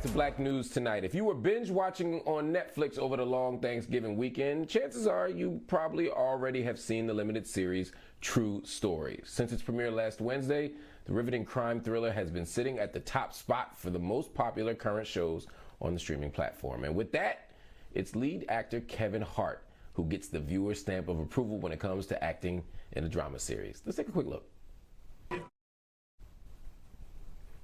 to Black News Tonight. If you were binge watching on Netflix over the long Thanksgiving weekend, chances are you probably already have seen the limited series True Story. Since its premiere last Wednesday, the riveting crime thriller has been sitting at the top spot for the most popular current shows on the streaming platform. And with that, it's lead actor Kevin Hart who gets the viewer stamp of approval when it comes to acting in a drama series. Let's take a quick look.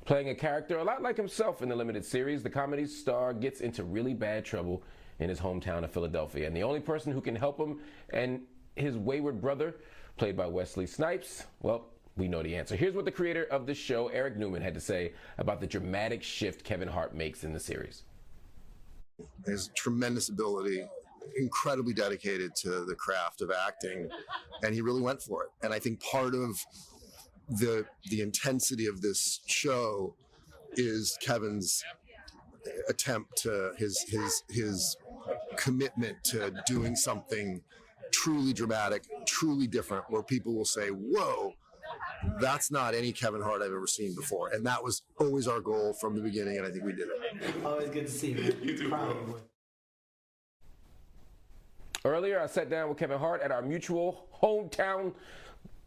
Playing a character a lot like himself in the limited series, the comedy star gets into really bad trouble in his hometown of Philadelphia. And the only person who can help him and his wayward brother, played by Wesley Snipes, well, we know the answer. Here's what the creator of the show, Eric Newman, had to say about the dramatic shift Kevin Hart makes in the series. His tremendous ability, incredibly dedicated to the craft of acting, and he really went for it. And I think part of the intensity of this show is Kevin's attempt to his commitment to doing something truly dramatic, truly different, where people will say, whoa, that's not any Kevin Hart I've ever seen before. And that was always our goal from the beginning, and I think we did it. Always good to see you. You too, bro. Earlier, I sat down with Kevin Hart at our mutual hometown,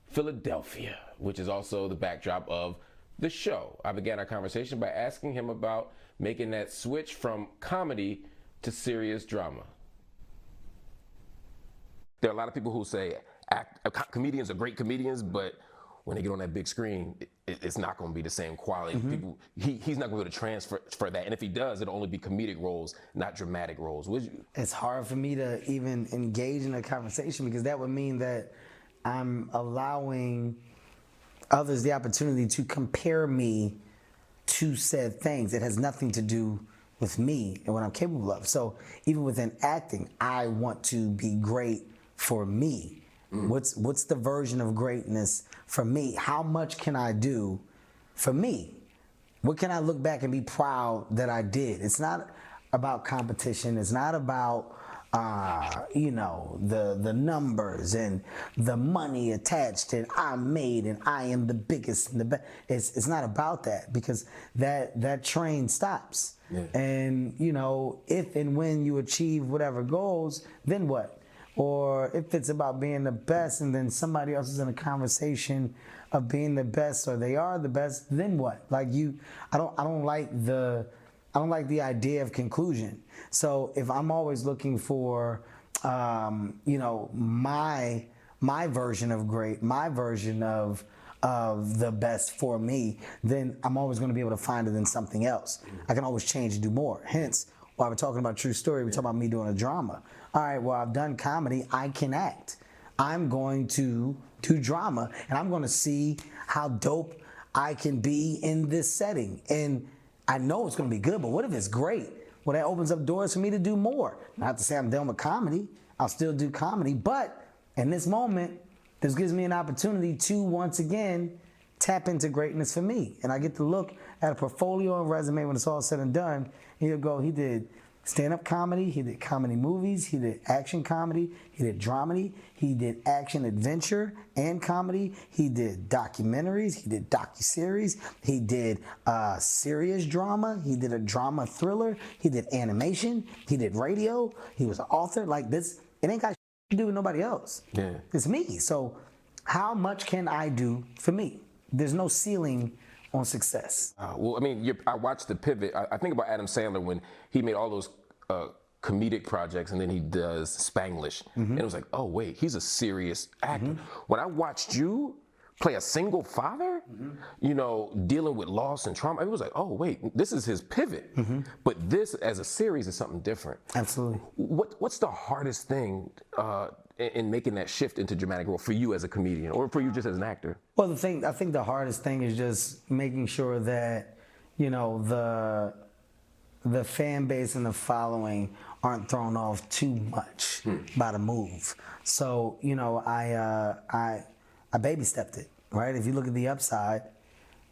Philadelphia, which is also the backdrop of the show. I began our conversation by asking him about making that switch from comedy to serious drama. There are a lot of people who say comedians are great comedians, but when they get on that big screen, it's not going to be the same quality. Mm-hmm. He's not going to be able to transfer that. And if he does, it'll only be comedic roles, not dramatic roles. Would you? It's hard for me to even engage in a conversation because that would mean that I'm allowing others the opportunity to compare me to said things. It has nothing to do with me and what I'm capable of. So even within acting, I want to be great for me. What's the version of greatness for me? How much can I do for me? What can I look back and be proud that I did? It's not about competition. It's not about the numbers and the money attached and I'm made and I am the biggest and the best. It's not about that because that train stops. Yeah. And if and when you achieve whatever goals, then what? Or if it's about being the best and then somebody else is in a conversation of being the best or they are the best, then what? Like I don't like the idea of conclusion. So if I'm always looking for my version of great, my version of the best for me, then I'm always going to be able to find it in something else. I can always change and do more. Hence, while we're talking about True Story, we're talking about me doing a drama. All right, well, I've done comedy. I can act. I'm going to do drama, and I'm going to see how dope I can be in this setting. And I know it's going to be good, but what if it's great? Well, that opens up doors for me to do more. Not to say I'm done with comedy. I'll still do comedy, but in this moment, this gives me an opportunity to, once again, tap into greatness for me. And I get to look at a portfolio and resume when it's all said and done, and you'll go, he did stand-up comedy, he did comedy movies, he did action comedy, he did dramedy, he did action adventure and comedy, he did documentaries, he did docuseries, he did serious drama, he did a drama thriller, he did animation, he did radio, he was an author. Like this, it ain't got shit to do with nobody else. Yeah. It's me. So how much can I do for me? There's no ceiling on success. Well, I mean, I watched the pivot. I think about Adam Sandler when he made all those comedic projects and then he does Spanglish. Mm-hmm. And it was like, oh, wait, he's a serious actor. Mm-hmm. When I watched you play a single father, dealing with loss and trauma, it was like, oh, wait, this is his pivot. Mm-hmm. But this as a series is something different. Absolutely. What's the hardest thing in making that shift into dramatic role for you as a comedian or for you just as an actor? Well, I think the hardest thing is just making sure that, the fan base and the following aren't thrown off too much by the move. So, I baby stepped it, right? If you look at the upside,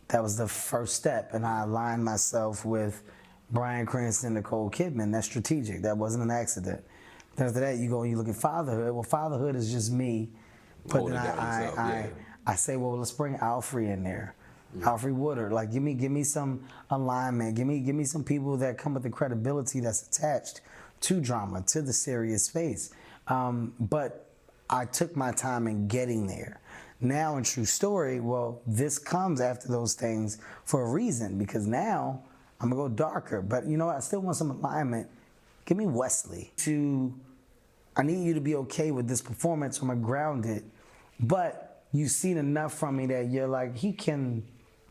that was the first step. And I aligned myself with Bryan Cranston and Nicole Kidman. That's strategic. That wasn't an accident. Then after that, you go and you look at fatherhood. Well, fatherhood is just me. But then I say, well, let's bring Alfred in there. Alfred Woodard. Like, give me some alignment. Give me some people that come with the credibility that's attached to drama, to the serious space. But I took my time in getting there. Now in True Story, well, this comes after those things for a reason, because now I'm gonna go darker. But you know what? I still want some alignment. Give me Wesley. I need you to be okay with this performance from a grounded, but you've seen enough from me that you're like, he can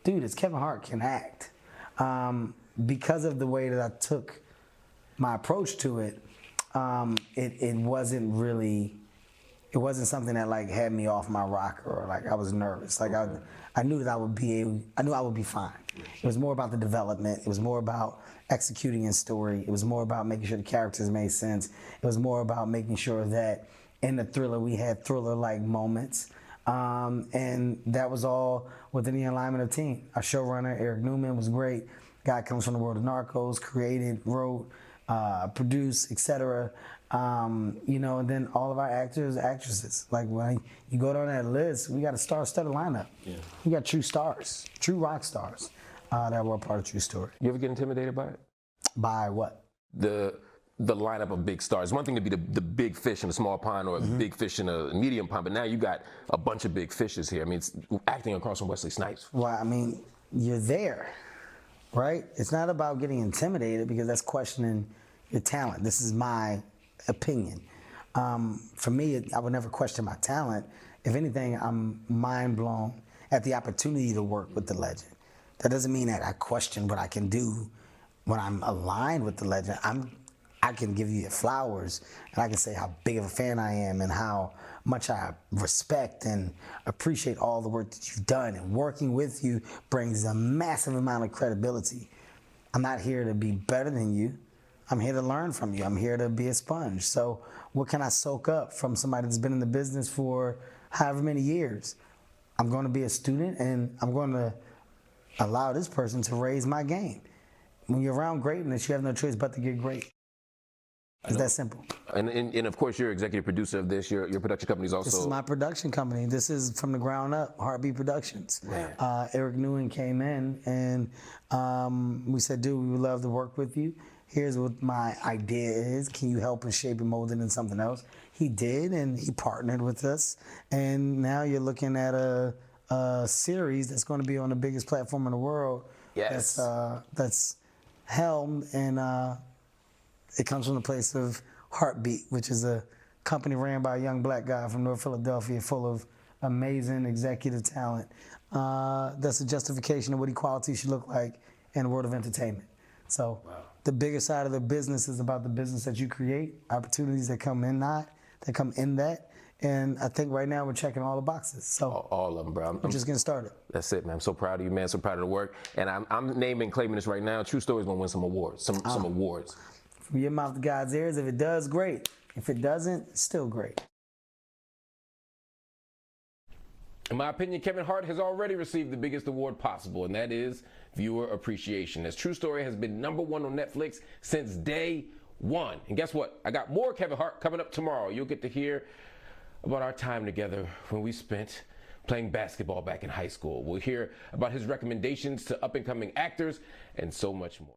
do this. Kevin Hart can act. Because of the way that I took my approach to it, it wasn't something that like had me off my rocker or like I was nervous. Like I knew that I would be fine. It was more about the development. It was more about executing in story. It was more about making sure the characters made sense. It was more about making sure that in the thriller we had thriller-like moments. And that was all within the alignment of team. Our showrunner, Eric Newman, was great. Guy comes from the world of Narcos, created, wrote, produced, etc. And then all of our actors, actresses. Like when you go down that list, we got a star-studded lineup. Yeah. We got true stars, true rock stars that were a part of True Story. You ever get intimidated by it? By what? The lineup of big stars. One thing to be the big fish in a small pond or a big fish in a medium pond, but now you got a bunch of big fishes here. I mean, it's acting across from Wesley Snipes. Well, I mean, you're there, right? It's not about getting intimidated because that's questioning your talent. This is my opinion. For me, I would never question my talent. If anything, I'm mind blown at the opportunity to work with the legend. That doesn't mean that I question what I can do when I'm aligned with the legend. I can give you your flowers and I can say how big of a fan I am and how much I respect and appreciate all the work that you've done. And working with you brings a massive amount of credibility. I'm not here to be better than you. I'm here to learn from you. I'm here to be a sponge. So what can I soak up from somebody that's been in the business for however many years? I'm going to be a student and I'm going to allow this person to raise my game. When you're around greatness, you have no choice but to get great. It's that simple. And of course, you're executive producer of this. Your production company is also... This is my production company. This is from the ground up, Heartbeat Productions. Eric Newman came in and we said, dude, we would love to work with you. Here's what my idea is. Can you help and shape and mold it into something else? He did, and he partnered with us. And now you're looking at a series that's going to be on the biggest platform in the world. Yes. That's helmed, and it comes from the place of Heartbeat, which is a company ran by a young black guy from North Philadelphia, full of amazing executive talent. That's a justification of what equality should look like in the world of entertainment. So the bigger side of the business is about the business that you create, opportunities that come in that. And I think right now we're checking all the boxes. So all of them, bro. I'm just getting started. That's it, man. I'm so proud of you, man. So proud of the work. And I'm naming, claiming this right now. True Story's gonna win some awards. Some awards. From your mouth to God's ears. If it does, great. If it doesn't, it's still great. In my opinion, Kevin Hart has already received the biggest award possible, and that is viewer appreciation. As True Story has been #1 on Netflix since day one. And guess what? I got more Kevin Hart coming up tomorrow. You'll get to hear about our time together when we spent playing basketball back in high school. We'll hear about his recommendations to up-and-coming actors and so much more.